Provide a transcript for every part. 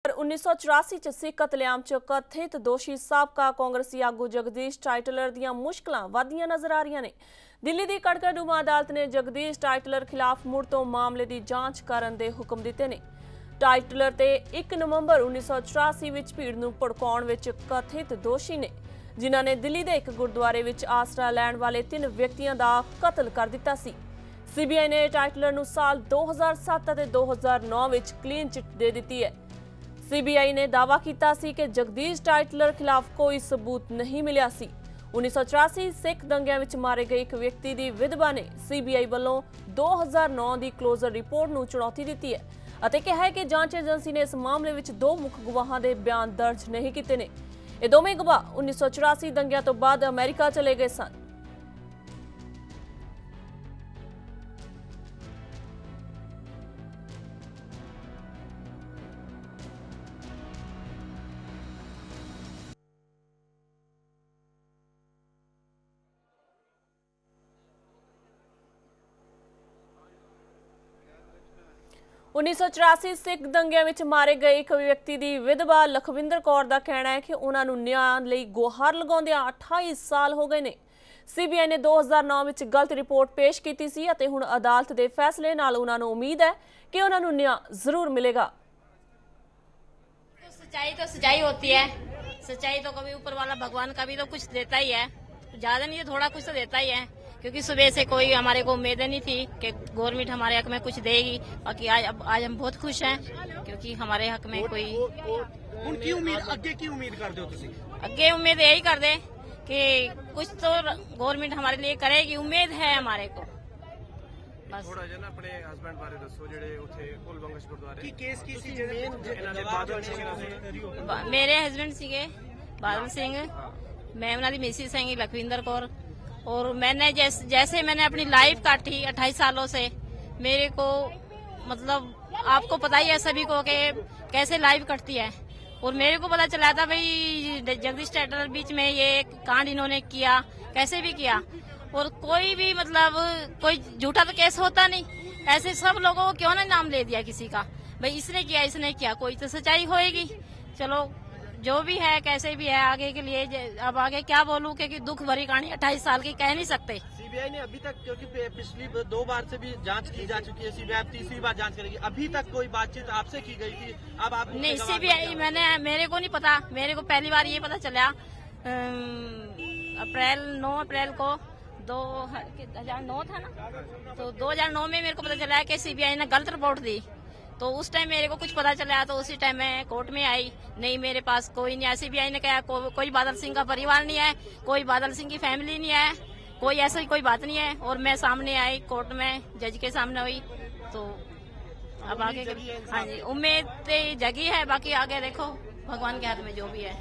1984 च सिख कतलेआम च कथित दोषी साबका कांग्रेसी आगू जगदीश टाइटलर ਦੀਆਂ ਮੁਸ਼ਕਲਾਂ ਵਧੀਆਂ ਨਜ਼ਰ ਆ ਰਹੀਆਂ ਨੇ। ਦਿੱਲੀ ਦੀ ਕੜਕੜਦੂਮਾ ਅਦਾਲਤ ਨੇ ਜਗਦੀਸ਼ ਟਾइटलर ਖਿਲਾਫ ਮੁੜ ਤੋਂ ਮਾਮਲੇ ਦੀ ਜਾਂਚ ਕਰਨ ਦੇ ਹੁਕਮ ਦਿੱਤੇ ਨੇ। ਟਾइटलर ਤੇ 1 ਨਵੰਬਰ 1984 ਵਿੱਚ ਭੀੜ ਨੂੰ ਭੜਕਾਉਣ ਵਿੱਚ ਕਥਿਤ ਦੋਸ਼ੀ ਨੇ, ਜਿਨ੍ਹਾਂ ਨੇ ਦਿੱਲੀ ਦੇ ਇੱਕ ਗੁਰਦੁਆਰੇ ਵਿੱਚ ਆਸਰਾ ਲੈਣ ਵਾਲੇ 3 ਵਿਅਕਤੀਆਂ ਦਾ ਕਤਲ ਕਰ ਦਿੱਤਾ ਸੀ। ਸੀਬੀਆਈ ਨੇ ਟਾइटलर ਨੂੰ ਸਾਲ 2007 ਅਤੇ 2009 ਵਿੱਚ ਕਲੀਨ ਚਿੱਟ ਦੇ ਦਿੱਤੀ ਹੈ। सीबीआई ने दावा किया कि जगदीश टाइटलर खिलाफ कोई सबूत नहीं मिला सी। 1984 सिख दंगियां विच मारे गए एक व्यक्ति की विधवा ने सीबीआई वालों 2009 की क्लोजर रिपोर्ट नूं चुनौती दी है और कहा है कि जांच एजेंसी ने इस मामले में 2 मुख गवाहां के बयान दर्ज नहीं किए ने। ये दोवें गवाह 1984 दंगियां तो बाद अमेरिका चले गए सन। उन्नीस सौ 84 सिख दंगियां विच मारे गए एक व्यक्ति की विधवा लखविंदर कौर का कहना है कि उन्होंने न्याय लई गुहार लगाउंदियां 28 साल हो गए ने। सीबीआई ने 2009 में गलत रिपोर्ट पेश की सी अते हुण अदालत के फैसले नाल उन्होंने उम्मीद है कि उन्होंने न्याय जरूर मिलेगा। तो सच्चाई होती है, सच्चाई तो कभी ऊपर वाला भगवान का भी तो कुछ देता ही है, ज्यादा नहीं थोड़ा कुछ तो देता ही है, क्योंकि सुबह से कोई हमारे को उम्मीद नहीं थी कि गवर्नमेंट हमारे हक में कुछ देगी। बाकी आज हम बहुत खुश हैं क्योंकि हमारे हक में कोई उनकी उम्मीद अगे की उम्मीद कर दो तुसी? अगे उम्मीद यही कर दे कि कुछ तो गवर्नमेंट हमारे लिए करेगी, उम्मीद है हमारे को। बस थोड़ा जना अपने हस्बैंड बारे दसो जेडे उथे कुलबंगश गुरुद्वारे की केस की सी जेडे इन्हां दे बादल सिंह मेरे हस्बैंड सीगे बादल सिंह, मैं उन्हां दी मिसिस हैगी लखविंदर कौर। और मैंने जैसे मैंने अपनी लाइफ काटी 28 सालों से, मेरे को मतलब आपको पता ही है सभी को कि कैसे लाइफ कटती है। और मेरे को पता चला था भाई जगदीश टाइटलर बीच में ये कांड इन्होंने किया, कैसे भी किया। और कोई भी मतलब कोई झूठा तो केस होता नहीं, ऐसे सब लोगों को क्यों ना नाम ले दिया किसी का, भाई इसने किया इसने किया, कोई तो सच्चाई होएगी। चलो जो भी है कैसे भी है आगे के लिए, अब आगे क्या बोलूं क्योंकि दुख भरी कहानी 28 साल की कह नहीं सकते। सीबीआई ने अभी तक, क्योंकि पिछली 2 बार से भी जांच की जा चुकी है, सीबीआई तीसरी बार जांच करेगी, अभी तक कोई बातचीत आपसे की गई थी? अब आप नहीं, सीबीआई मेरे को नहीं पता, मेरे को पहली बार ये पता चला 9 अप्रैल को 2009 था ना, तो 2009 में मेरे को पता चला कि सीबीआई ने गलत रिपोर्ट दी। तो उस टाइम मेरे को कुछ पता चला तो उसी टाइम मैं कोर्ट में आई। नहीं मेरे पास कोई नहीं है, सीबीआई ने कहा कोई बादल सिंह का परिवार नहीं है, कोई बादल सिंह की फैमिली नहीं है, कोई ऐसा कोई बात नहीं है। और मैं सामने आई कोर्ट में, जज के सामने हुई, तो अब आगे हाँ जी उम्मीद जगी है, बाकी आगे देखो भगवान के हाथ में जो भी है।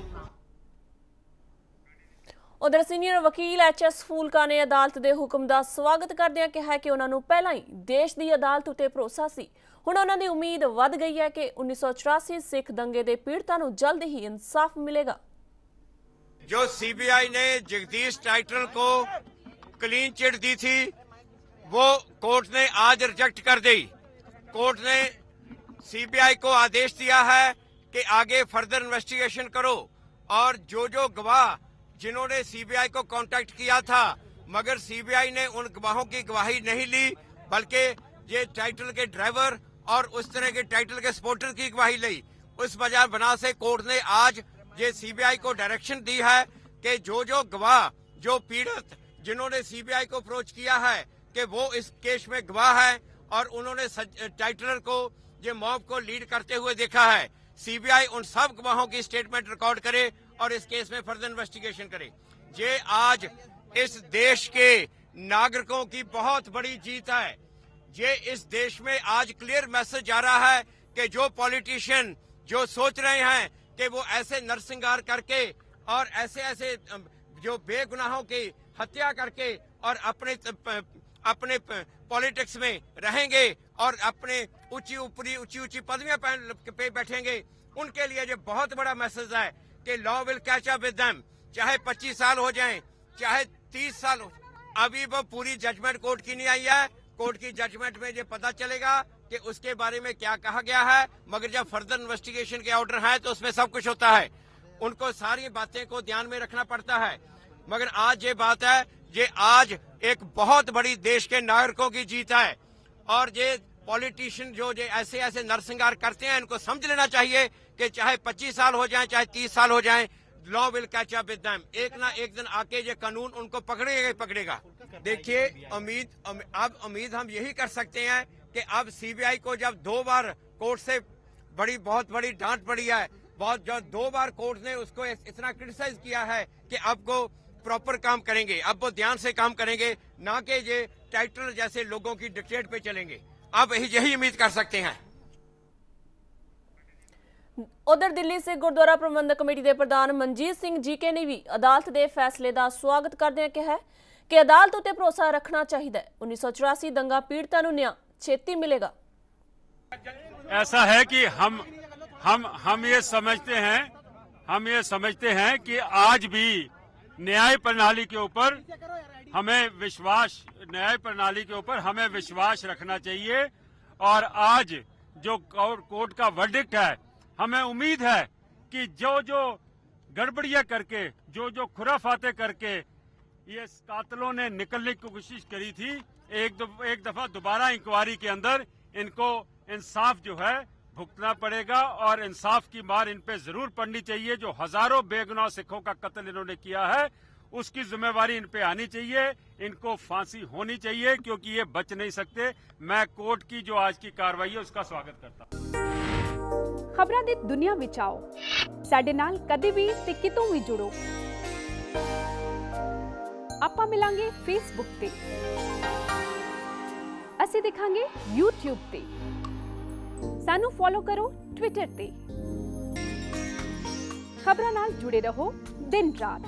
उधर सीनियर वकील HS फूलका ने अदालत के हुक्म का स्वागत करदियां कहा कि उन्होंने पहला ही देश की अदालत उत्ते भरोसा सी। हुण उन्हां दी उम्मीद वध गई है कि 1984 सिख दंगे के पीड़ितां नूं जल्द ही इंसाफ मिलेगा। जो सीबीआई ने जगदीश टाइटलर को क्लीन चिट दी थी वो कोर्ट ने आज रिजेक्ट कर दी। कोर्ट ने सीबीआई को आदेश दिया है कि आगे फर्दर इन्वेस्टिगेशन करो, और जो गवाह जिन्होंने सीबीआई को कांटेक्ट किया था मगर सीबीआई ने उन गवाहों की गवाही नहीं ली, बल्कि ये टाइटल के ड्राइवर और उस तरह के टाइटल के सपोर्टर की गवाही ली। उस वजह बना से कोर्ट ने आज ये सीबीआई को डायरेक्शन दी है कि जो गवाह, जो पीड़ित जिन्होंने सीबीआई को अप्रोच किया है कि वो इस केस में गवाह है और उन्होंने टाइटलर को ये मॉब को लीड करते हुए देखा है, सीबीआई उन सब गवाहों की स्टेटमेंट रिकॉर्ड करे और इस केस में फर्दर इन्वेस्टिगेशन करे। ये आज इस देश के नागरिकों की बहुत बड़ी जीत है। ये इस देश में आज क्लियर मैसेज आ रहा है कि जो पॉलिटिशियन जो सोच रहे हैं कि वो ऐसे नरसंहार करके और ऐसे जो बेगुनाहों की हत्या करके और अपने पॉलिटिक्स में रहेंगे और अपने ऊंची पदवियां पे बैठेंगे, उनके लिए ये बहुत बड़ा मैसेज है कि law will catch up with them. चाहे 25 साल हो जाएं, चाहे 30 साल हो, अभी वो पूरी जजमेंट कोर्ट की नहीं आई है, कोर्ट की जजमेंट में ये पता चलेगा कि उसके बारे में क्या कहा गया है। मगर जब फर्दर इन्वेस्टिगेशन के ऑर्डर है तो उसमें सब कुछ होता है, उनको सारी बातें को ध्यान में रखना पड़ता है। मगर आज ये बात है, ये आज एक बहुत बड़ी देश के नागरिकों की जीत है और ये पॉलिटिशियन जो ऐसे ऐसे नरसंहार करते हैं इनको समझ लेना चाहिए कि चाहे 25 साल हो जाएं चाहे 30 साल हो जाएं, law will catch up with them. एक ना एक दिन आके ये कानून उनको पकड़ेगा। देखिए अब उम्मीद हम यही कर सकते हैं कि अब सीबीआई को जब 2 बार कोर्ट से बहुत बड़ी डांट पड़ी है, जो 2 बार कोर्ट ने उसको इतना क्रिटिसाइज किया है कि अब को प्रॉपर काम करेंगे, अब वो ध्यान से काम करेंगे, ना कि ये टाइटलर जैसे लोगों की डिक्टेट पे चलेंगे। अब यही उम्मीद कर सकते हैं। उधर दिल्ली से गुरुद्वारा प्रबंधक कमेटी के प्रधान मनजीत सिंह जीके ने भी अदालत के फैसले का स्वागत करदे कहा कि अदालत उत्ते भरोसा रखना चाहिए। 1984 दंगा पीड़ितां नूं न्याय छेती मिलेगा। ऐसा है कि हम ये समझते हैं कि आज भी न्याय प्रणाली के ऊपर हमें विश्वास रखना चाहिए। और आज जो कोर्ट का वर्डिक्ट है, हमें उम्मीद है कि जो गड़बड़ियां करके जो खुराफाते करके ये कातिलों ने निकलने की कोशिश करी थी, एक दफा दोबारा इंक्वायरी के अंदर इनको इंसाफ जो है भुगतना पड़ेगा और इंसाफ की मार इन पे जरूर पड़नी चाहिए। जो हजारों बेगुनाह सिखों का कत्ल इन्होंने किया है उसकी जिम्मेवारी इन पे आनी चाहिए, इनको फांसी होनी चाहिए क्योंकि ये बच नहीं सकते। मैं कोर्ट की जो आज की कार्रवाई है उसका स्वागत करता हूं। खबरां दी दुनिया विच आओ, साडे नाल कदे भी ते कितों भी जुड़ो। आपां मिलांगे फेसबुक ते, असीं दिखांगे यूट्यूब ते, सानू फॉलो करो ट्विटर ते। खबरां नाल जुड़े रहो दिन रात।